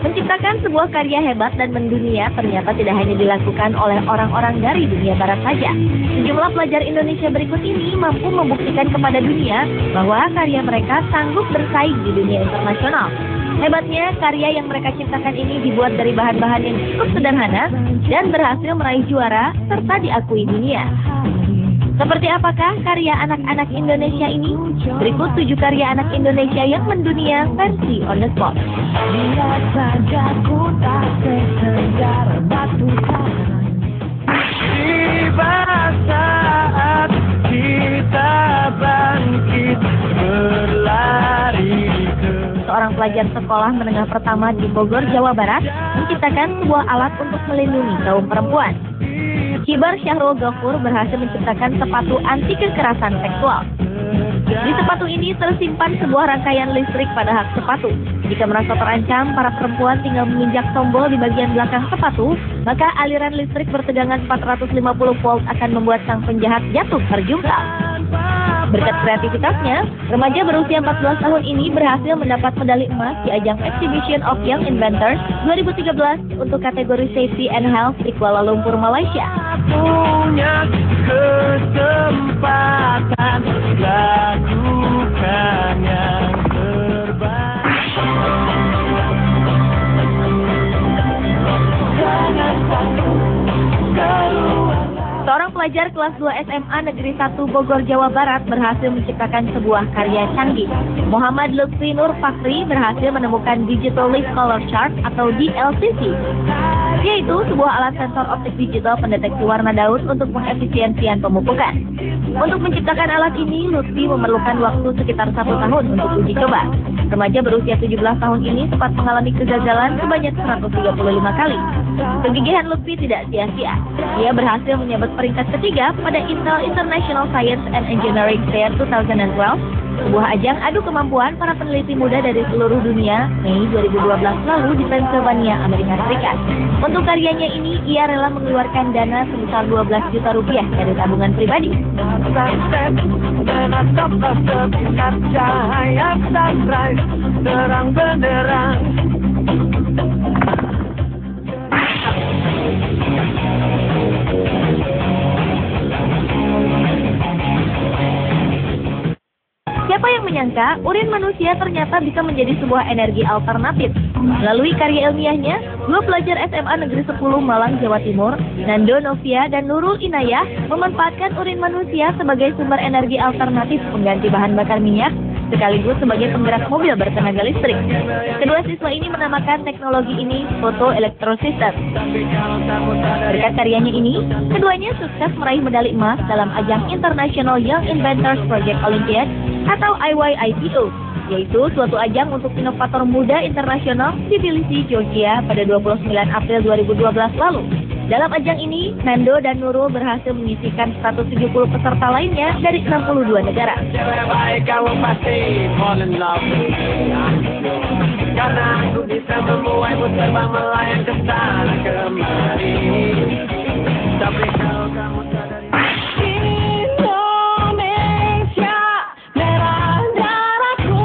Menciptakan sebuah karya hebat dan mendunia ternyata tidak hanya dilakukan oleh orang-orang dari dunia barat saja. Sejumlah pelajar Indonesia berikut ini mampu membuktikan kepada dunia bahwa karya mereka sanggup bersaing di dunia internasional. Hebatnya, karya yang mereka ciptakan ini dibuat dari bahan-bahan yang cukup sederhana dan berhasil meraih juara serta diakui dunia. Seperti apakah karya anak-anak Indonesia ini? Berikut 7 karya anak Indonesia yang mendunia versi on the spot. Lihat saja ku tak sekedar batu karang. Tiba saat kita bangkit berlari ke... Seorang pelajar sekolah menengah pertama di Bogor, Jawa Barat menciptakan sebuah alat untuk melindungi kaum perempuan. Kibar Syahrul Ghafur berhasil menciptakan sepatu anti kekerasan seksual. Di sepatu ini tersimpan sebuah rangkaian listrik pada hak sepatu. Jika merasa terancam, para perempuan tinggal menginjak tombol di bagian belakang sepatu, maka aliran listrik bertegangan 450 volt akan membuat sang penjahat jatuh terjungkal. Berkat kreativitasnya, remaja berusia 14 tahun ini berhasil mendapat medali emas di ajang Exhibition of Young Inventors 2013 untuk kategori Safety and Health di Kuala Lumpur, Malaysia. Punya kesempatan lakukan yang terbaik. Jangan takut keluar. Seorang pelajar kelas 2 SMA Negeri 1 Bogor, Jawa Barat berhasil menciptakan sebuah karya canggih. Muhammad Lutfi Nur Fakri berhasil menemukan Digital Lift Color Chart atau DLCC, yaitu sebuah alat sensor optik digital pendeteksi warna daun untuk pengefisiensian pemupukan. Untuk menciptakan alat ini, Lutfi memerlukan waktu sekitar 1 tahun untuk uji coba. Remaja berusia 17 tahun ini sempat mengalami kegagalan sebanyak 135 kali. Kegigihan Lutfi tidak sia-sia. Ia berhasil menyabet peringkat ketiga pada Intel International Science and Engineering Fair 2012, sebuah ajang adu kemampuan para peneliti muda dari seluruh dunia, Mei 2012 lalu di Pennsylvania, Amerika Serikat. Untuk karyanya ini, ia rela mengeluarkan dana sebesar 12 juta rupiah dari tabungan pribadi. Cahaya sunrise terang benderang. Siapa yang menyangka urin manusia ternyata bisa menjadi sebuah energi alternatif? Melalui karya ilmiahnya, 2 pelajar SMA Negeri 10 Malang, Jawa Timur, Nando Novia dan Nurul Inayah, memanfaatkan urin manusia sebagai sumber energi alternatif pengganti bahan bakar minyak, sekaligus sebagai penggerak mobil bertenaga listrik. Kedua siswa ini menamakan teknologi ini Photoelectrosystem. Berkat karyanya ini, keduanya sukses meraih medali emas dalam ajang International Young Inventors Project Olympiad atau IYIPO, yaitu suatu ajang untuk inovator muda internasional di Tbilisi, Georgia pada 29 April 2012 lalu. Dalam ajang ini, Nando dan Nurul berhasil menyisihkan 170 peserta lainnya dari 62 negara. Karena aku bisa membuatmu terbang melayang ke sana kemari. Tapi kalau kamu sadari Indonesia, merah darahku.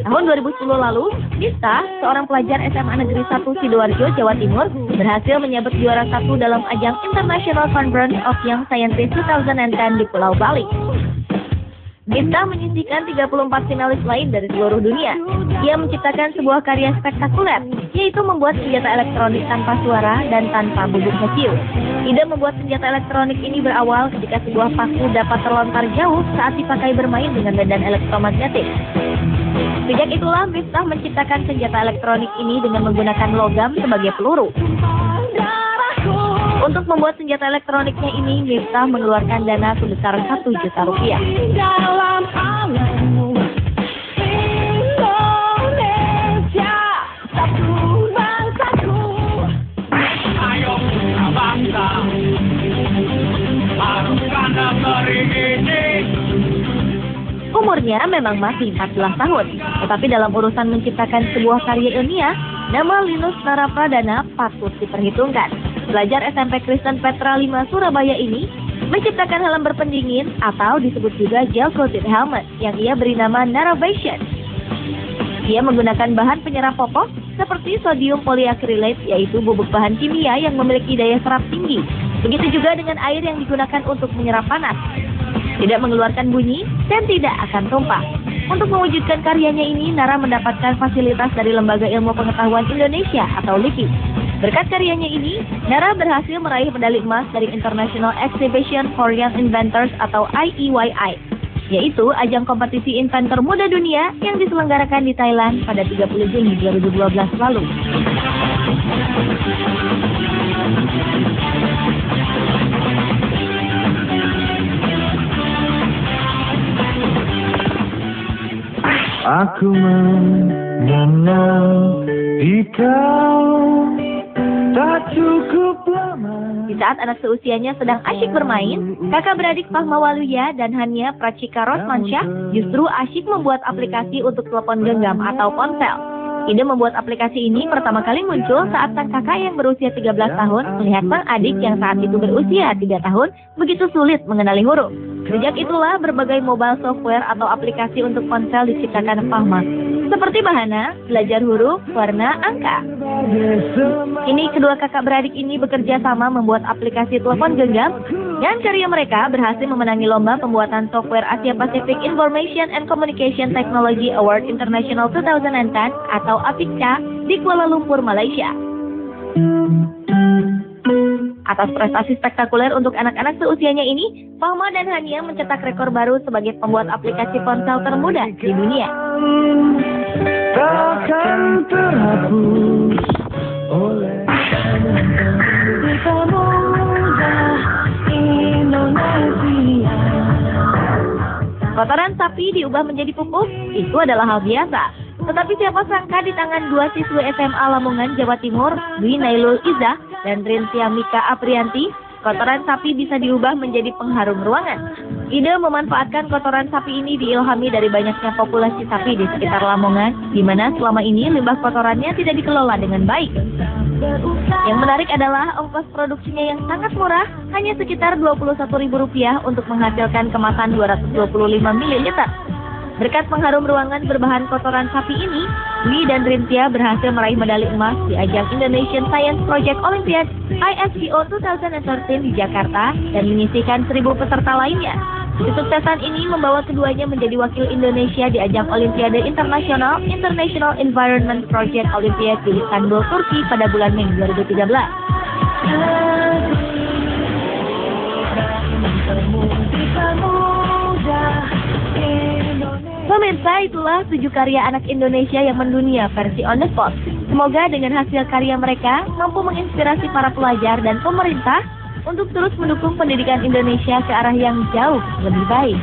Tahun 2010 lalu, Miftah, seorang pelajar SMA Negeri 1 Sidoarjo, Jawa Timur, berhasil menyabet juara 1 dalam ajang International Conference of Young Scientists 2010 di Pulau Bali. Miftah menyisihkan 34 finalis lain dari seluruh dunia. Ia menciptakan sebuah karya spektakuler, yaitu membuat senjata elektronik tanpa suara dan tanpa bubuk mesiu. Ide membuat senjata elektronik ini berawal ketika sebuah paku dapat terlontar jauh saat dipakai bermain dengan medan elektromagnetik. Sejak itulah Miftah menciptakan senjata elektronik ini dengan menggunakan logam sebagai peluru. Untuk membuat senjata elektroniknya ini, Miftah mengeluarkan dana sebesar 1 juta rupiah. Dalam alammu, Indonesia, satu bangsaku. Ayo kita bangsa, haruskan negeri ini. Umurnya memang masih 14 tahun, tetapi dalam urusan menciptakan sebuah karya ilmiah, nama Linus Narapradana patut diperhitungkan. Pelajar SMP Kristen Petra 5 Surabaya ini menciptakan helm berpendingin atau disebut juga gel coated helmet yang ia beri nama Naravation. Ia menggunakan bahan penyerap pokok seperti sodium polyacrylate, yaitu bubuk bahan kimia yang memiliki daya serap tinggi. Begitu juga dengan air yang digunakan untuk menyerap panas. Tidak mengeluarkan bunyi dan tidak akan tumpah. Untuk mewujudkan karyanya ini, Nara mendapatkan fasilitas dari Lembaga Ilmu Pengetahuan Indonesia atau LIPI. Berkat karyanya ini, Nara berhasil meraih medali emas dari International Exhibition for Young Inventors atau IEYI, yaitu ajang kompetisi inventor muda dunia yang diselenggarakan di Thailand pada 30 Juni 2012 lalu. Aku mengenal kau tak cukup lama. Di saat anak seusianya sedang asyik bermain, kakak beradik Fahma Waluya dan Hania Prachika Rosmansyah justru asyik membuat aplikasi untuk telepon genggam atau ponsel. Ide membuat aplikasi ini pertama kali muncul saat sang kakak yang berusia 13 tahun melihat sang adik yang saat itu berusia 3 tahun begitu sulit mengenali huruf. Sejak itulah berbagai mobile software atau aplikasi untuk ponsel diciptakan Fahma. Seperti Bahana, belajar huruf, warna, angka. Kini kedua kakak beradik ini bekerja sama membuat aplikasi telepon genggam dan karya mereka berhasil memenangi lomba pembuatan software Asia Pacific Information and Communication Technology Award International 2010 atau APICTA di Kuala Lumpur, Malaysia. Atas prestasi spektakuler untuk anak-anak seusianya ini, Fahma dan Hania mencetak rekor baru sebagai pembuat aplikasi ponsel termuda di dunia. Takkan terhapus oleh Indonesia. Kotoran sapi diubah menjadi pupuk, itu adalah hal biasa. Tetapi siapa sangka di tangan dua siswi SMA Lamongan, Jawa Timur, Dwi Nailul Izzah dan Rintia Mika Aprianti, kotoran sapi bisa diubah menjadi pengharum ruangan. Ide memanfaatkan kotoran sapi ini diilhami dari banyaknya populasi sapi di sekitar Lamongan, di mana selama ini limbah kotorannya tidak dikelola dengan baik. Yang menarik adalah ongkos produksinya yang sangat murah, hanya sekitar Rp21.000 untuk menghasilkan kemasan 225 ml. Berkat pengharum ruangan berbahan kotoran sapi ini, Dwi dan Rintia berhasil meraih medali emas di ajang Indonesian Science Project Olympiad ISPO 2013 di Jakarta dan menyisihkan 1.000 peserta lainnya. Kesuksesan ini membawa keduanya menjadi wakil Indonesia di ajang Olimpiade Internasional International Environment Project Olympiad di Istanbul, Turki pada bulan Mei 2013. Pemirsa, itulah 7 karya anak Indonesia yang mendunia versi on the spot. Semoga dengan hasil karya mereka mampu menginspirasi para pelajar dan pemerintah untuk terus mendukung pendidikan Indonesia ke arah yang jauh lebih baik.